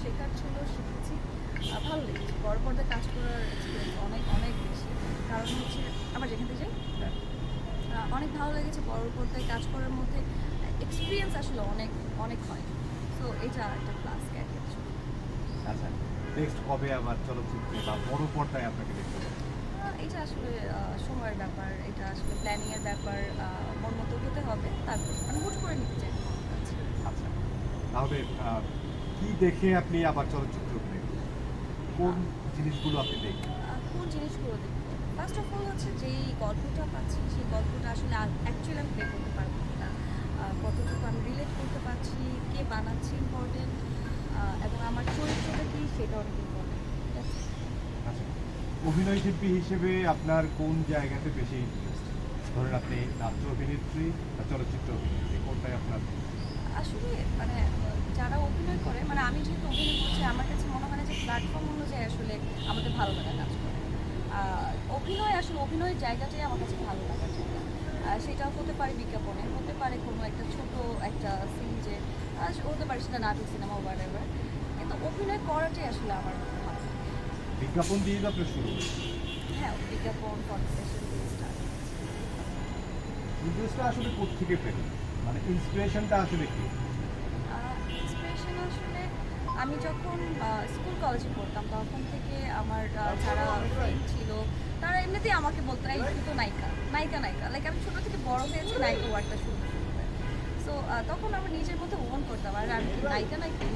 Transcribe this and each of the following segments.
শেখার ছিল, শিখেছি। ভালো লেগেছে, বড় পর্দায় কাজ করার এক্সপিরিয়েন্স অনেক অনেক বেশি। কারণ হচ্ছে আমার যেখান থেকে যাই অনেক ভালো লেগেছে। বড় পর্দায় কাজ করার মধ্যে এক্সপিরিয়েন্স আসলে অনেক অনেক হয়। সো এটা একটা প্লাস ক্যারিয়ার। আচ্ছা, নেক্সট কবে আবার চলচ্চিত্রে বা বড় পর্দায় আপনাকে দেখতে পাবো? এটা আসলে সময়ের ব্যাপার, এটা আসলে প্ল্যানিংয়ের ব্যাপার। মন মতো হতে হবে, তারপর আমি হুট করে নিতে চাই না। আচ্ছা, তাহলে কি দেখে আপনি আবার চলচ্চিত্র অভিনয় করবেন? কোন জিনিসগুলো আপনি দেখবেন? কোন জিনিসগুলো দেখবো? ফার্স্ট অফ অল হচ্ছে যেই গল্পটা পাচ্ছি সেই গল্পটা আসলে অ্যাকচুয়ালি আমি প্লে করতে পারবো না। কতটুকু আমি রিলেট করতে পারছি, কে বানাচ্ছে ইম্পর্টেন্ট, এবং আমার চরিত্রটা কি সেটা অনেক ইম্পর্টেন্ট। আচ্ছা, অভিনয় শিল্পী হিসেবে আপনার কোন জায়গাতে বেশি ইন্টারেস্ট? ধরেন আপনি নাট্য অভিনেত্রী বা চলচ্চিত্র অভিনেত্রী, কোনটাই আপনার? আসলে মানে যারা অভিনয় করে, মানে আমি যেহেতু অভিনয় করছি, আমার কাছে মনে হয় না যে প্ল্যাটফর্ম অনুযায়ী আসলে আমাদের ভালো লাগা কাজ করে। অভিনয় আসলে অভিনয়ের জায়গাটাই আমার কাছে ভালো লাগার জায়গা। সেটা হতে পারে বিজ্ঞাপনে, হতে পারে কোনো একটা ছোট একটা সিন, যে হতে পারে সেটা নাটক, সিনেমা, হোয়াটএভার। কিন্তু অভিনয় করাটাই আসলে আমার ভালো লাগে। বিজ্ঞাপন দিয়ে তো আপনার শুরু। হ্যাঁ, বিজ্ঞাপন, কনভারসেশন দিয়ে স্টার্ট। ইন্টারেস্টটা আসলে কোত্থেকে পেলেন? মানে ইন্সপিরেশনটা আসলে কি? ইন্সপিরেশন আসলে আমি যখন স্কুল কলেজে পড়তাম তখন থেকে আমার যারা ফ্রেন্ড ছিল তারা এমনিতেই আমাকে বলতো, এই তুই তো নায়িকা নায়িকা নায়িকা, লাইক আমি ছোটো থেকে বড় হয়েছি নায়িকা ওয়ার্ডটা শুনতে শুনতে। সো তখন আমার নিজের মধ্যে মন করতাম আর আমি কি নায়িকা নাকি।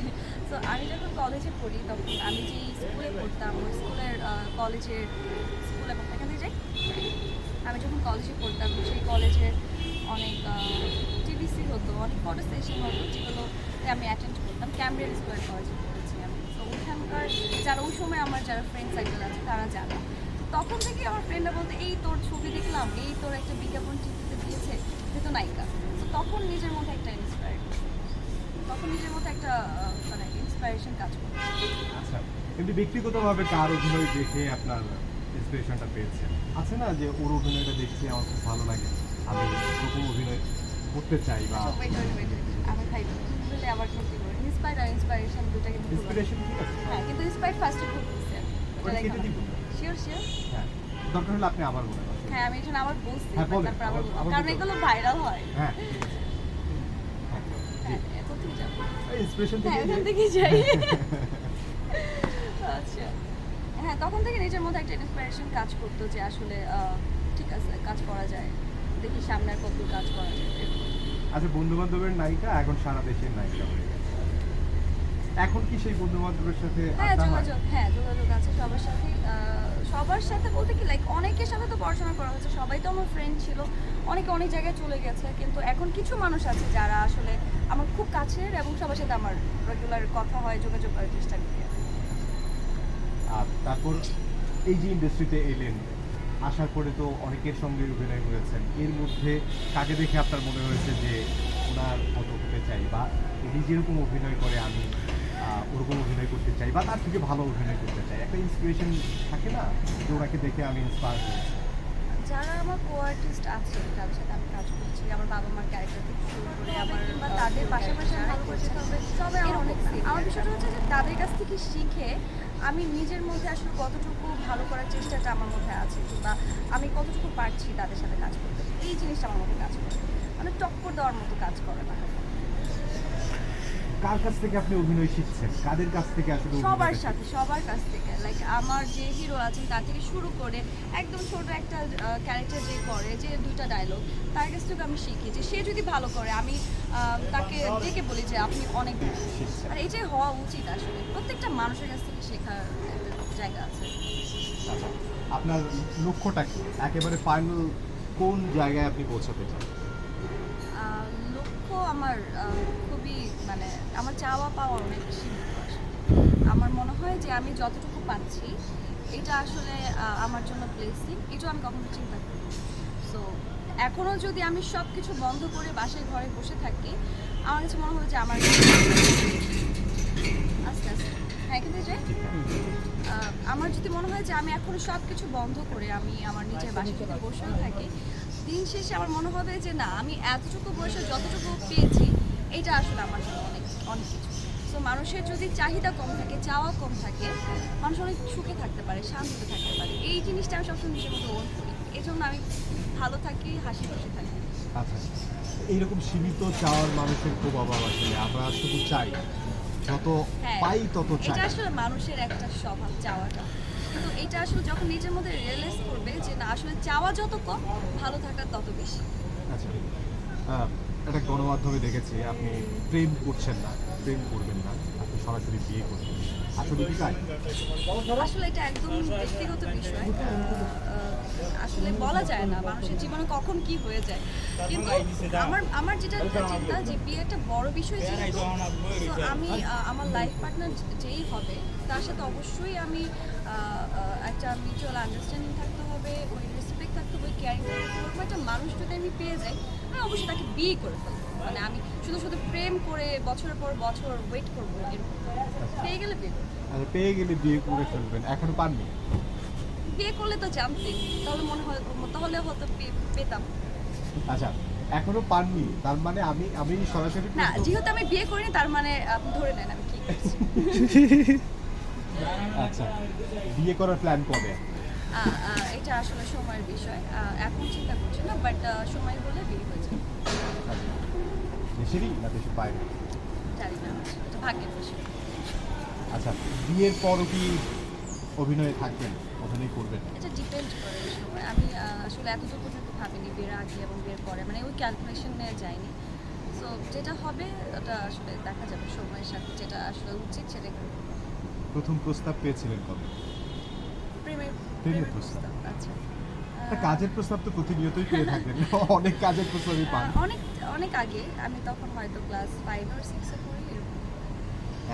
সো আমি যখন কলেজে পড়ি তখন আমি যেই স্কুলে পড়তাম ওই স্কুলের কলেজের স্কুল এবং এখানে যাই, আমি যখন কলেজে পড়তাম সেই কলেজের অনেক টিভিসি হতো, অনেক ফটো সেশন হতো, যেগুলোতে আমি অ্যাটেন্ড করতাম। ক্যামব্রিয়ান স্কোয়ার কলেজে পড়েছি আমি। তো ওইখানকার যারা ওই সময় আমার যারা ফ্রেন্ড সার্কেল আছে তারা জানে। তখন থেকে আমার ফ্রেন্ডরা বলতে, এই তোর ছবি দেখলাম, এই তোর একটা বিজ্ঞাপন টিভিতে দিয়েছে, তুই তো নায়িকা। তো তখন নিজের মধ্যে একটা তখন নিজের মধ্যে একটা মানে ইন্সপিরেশন কাজ করতো। আচ্ছা, এমনি ব্যক্তিগতভাবে কার অভিনয় দেখে আপনার ইন্সপিরেশনটা পেয়েছেন? আছে না যে ওর অভিনয়টা দেখছি আমার খুব ভালো লাগে, আমি ওরকম অভিনয় করতে চাই বা আচ্ছা, wait, আমি খাই বলে আবার ক্ষতি করি। ইন্সপায়ার আর ইন্সপিরেশন দুটা কিন্তু ইন্সপিরেশন ঠিক আছে? হ্যাঁ, কিন্তু ইন্সপায়ার ফার্স্টে খুব দিচ্ছে। ওটা কেটে দিব। শিওর। হ্যাঁ, দরকার হলে আপনি আবার বলেন। হ্যাঁ, আমি এটা আবার বলছি, হ্যাঁ, বলেন, তারপর আবার আবার কারণ বলতে এগুলো ভাইরাল হয়। হ্যাঁ, হ্যাঁ, কোথায় যাবো? ইন্সপিরেশন হ্যাঁ, থেকে এখান থেকে যাই। আচ্ছা, হ্যাঁ, তখন থেকে নিজের মধ্যে একটা ইন্সপিরেশন কাজ করতো যে আসলে ঠিক আছে, কাজ করা যায়, দেখি সামনে আর কতদূর কাজ করা যায়। আচ্ছা, বন্ধু বান্ধবের নায়িকা এখন সারা দেশের নায়িকা হয়ে গেছে। এখন কি সেই বন্ধু বান্ধবের সাথে হ্যাঁ, আড্ডা হয়? যোগাযোগ আছে সবার সাথেই। সবার সাথে বলতে কি, লাইক অনেকের সাথে তো পড়াশোনা করা হচ্ছে, সবাই তো আমার ফ্রেন্ড ছিল, অনেকে অনেক জায়গায় চলে গেছে। কিন্তু এখন কিছু মানুষ আছে যারা আসলে আমার খুব কাছের এবং সবার সাথে আমার রেগুলার কথা হয়, যোগাযোগ করার চেষ্টা করি। আর তারপর এই যে ইন্ডাস্ট্রিতে এলেন, আসার পরে তো অনেকের সঙ্গে অভিনয় করেছেন, এর মধ্যে কাকে দেখে আপনার মনে হয়েছে যে ওনার মতো হতে চাই, বা উনি যেরকম অভিনয় করে আমি ওরকম অভিনয় করতে চাই, বা তার থেকে ভালো অভিনয় করতে চাই? একটা ইন্সপিরেশন থাকে না যে ওনাকে দেখে আমি ইন্সপায়ার হয়েছি? যারা আমার কো আর্টিস্ট আছে তাদের সাথে আমি কাজ করছি, আমার বাবা মার ক্যারেক্টার থেকে শুরু করে আমার বা তাদের পাশাপাশি ভালো করছে, তবে আমার অনেক আমার বিষয়টা হচ্ছে যে তাদের কাছ থেকে শিখে আমি নিজের মধ্যে আসলে কতটুকু ভালো করার চেষ্টাটা আমার মধ্যে আছে, বা আমি কতটুকু পারছি তাদের সাথে কাজ করতে, এই জিনিসটা আমার মধ্যে কাজ করে, মানে টক্কর দেওয়ার মতো কাজ করে না। কার কাছ থেকে আপনি অভিনয় শিখছেন? কাদের কাছ থেকে আসলে সবার কাছ থেকে, লাইক আমার যে হিরো আছেন তার থেকে শুরু করে একদম ছোট একটা ক্যারেক্টার যে করে, যে দুইটা ডায়লগ, তার কাছ থেকে আমি শিখি যে সে যদি ভালো করে আমি তাকে ডেকে বলি যে আপনি অনেক ভালো। আর এটাই হওয়া উচিত, আসলে প্রত্যেকটা মানুষের কাছ থেকে শেখার একটা জায়গা আছে। আচ্ছা, আপনার লক্ষ্যটা কি? একেবারে ফাইনাল কোন জায়গায় আপনি পৌঁছাতে চান? লক্ষ্য আমার খুবই মানে আমার চাওয়া পাওয়া অনেক সীমিত আসলে। আমার মনে হয় যে আমি যতটুকু পাচ্ছি এটা আসলে আমার জন্য ব্লেসিং, এটাও আমি কখনো চিন্তা করি। সো এখনও যদি আমি সব কিছু বন্ধ করে বাসায় ঘরে বসে থাকি, আমার কাছে মনে হয় যে আমার আস্তে আস্তে হ্যাঁ এখান থেকে যাই। আমার যদি মনে হয় যে আমি এখনো সব কিছু বন্ধ করে আমি আমার নিজের বাসায় যদি বসেও থাকি, দিন শেষে আমার মনে হবে যে না, আমি এতটুকু বয়সে যতটুকু পেয়েছি এটা আসলে আমার জন্য অনেক অনেক কিছু। সো মানুষের যদি চাহিদা কম থাকে, চাওয়া কম থাকে, মানুষ অনেক সুখে থাকতে পারে, শান্তিতে থাকতে পারে। এই জিনিসটা আমি সবসময় নিজের মধ্যে ওন করি। এই জন্য আমি ভালো থাকি, হাসি খুশি থাকি। আচ্ছা, এইরকম সীমিত চাওয়ার মানুষের খুব অভাব আসলে। আমরা শুধু চাই, যত হ্যাঁ, পাই তত চাই। এটা আসলে মানুষের একটা স্বভাব চাওয়াটা, কিন্তু এটা আসলে যখন নিজের মধ্যে রিয়েলাইজ করবে যে না, আসলে চাওয়া যত কম, ভালো থাকা তত বেশি। আচ্ছা, একটা গণমাধ্যমে দেখেছি আপনি প্রেম করছেন না, প্রেম করবেন না, আপনি সরাসরি বিয়ে করবেন। আসলে কি তাই? আসলে এটা একদম ব্যক্তিগত বিষয়। আসলে বলা যায় না মানুষের জীবনে কখন কি হয়ে যায়, কিন্তু আমার যেটা চিন্তা যে বিয়ে একটা বড় বিষয় যেহেতু, তো আমি আমার লাইফ পার্টনার যেই হবে তার সাথে অবশ্যই আমি একটা মিউচুয়াল আন্ডারস্ট্যান্ডিং থাকতে হবে, ওই রেসপেক্ট থাকতে হবে, ওই কেয়ারিং থাকতে হবে। ওরকম একটা মানুষ যদি আমি পেয়ে যাই, আমি অবশ্যই তাকে বিয়ে করে ফেলবো। মানে আমি শুধু শুধু প্রেম করে বছরের পর বছর ওয়েট করবো এরকম, পেয়ে গেলে বিয়ে করবো। আচ্ছা, পেয়ে গেলে বিয়ে করে ফেলবেন, এখনো পাননি? বিয়ে করলে তো জানতেন, তাহলে মনে হয় তাহলে হয়তো পেতাম। আচ্ছা, এখনো পাননি, তার মানে আমি সরাসরি না, প্রশ্ন- যেহেতু আমি বিয়ে করিনি তার মানে আপনি ধরে নেন আমি কি করছি। আচ্ছা, বিয়ে করার প্ল্যান কবে? এটা আসলে সময়ের বিষয়। এখন চিন্তা করছি না, বাট সময় হলে বিয়ে হয়ে যাবে। আচ্ছা, দেশেরই না দেশের বাইরে? জানি না, এটা ভাগ্যের বিষয়। আচ্ছা, বিয়ের পরও কি অভিনয়ে থাকবেন, অভিনয় করবেন? এটা ডিপেন্ড করে সময়। আমি আসলে এতটুকু পর্যন্ত ভাবিনি বিয়ের আগে এবং বিয়ের পরে, মানে ওই ক্যালকুলেশনে যাইনি। সো যেটা হবে ওটা আসলে দেখা যাবে সময়ের সাথে, যেটা আসলে উচিত সেটা করবো। প্রথম প্রস্তাব পেয়েছিলেন কবে? প্রেমের প্রেমের প্রেমের প্রস্তাব। প্রস্তাব, আচ্ছা। একটা কাজের প্রস্তাব তো প্রতিনিয়তই পেয়ে থাকবেন, অনেক কাজের প্রস্তাবই পান। অনেক অনেক আগে, আমি তখন হয়তো ক্লাস 5 or 6 এ পড়ি এরকম।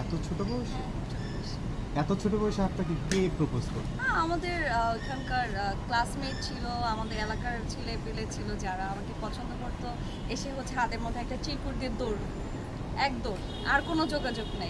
এত ছোট বয়সে? হ্যাঁ, ছোট বয়সে। এত ছোট বয়সে আপনাকে কে প্রপোজ করল? আমাদের ওখানকার ক্লাসমেট ছিল, আমাদের এলাকার ছেলে পেলে ছিল যারা আমাকে পছন্দ করতো। এসে হচ্ছে হাতের মধ্যে একটা চিরকুট দিয়ে দৌড়, এক দৌড়, আর কোনো যোগাযোগ নেই।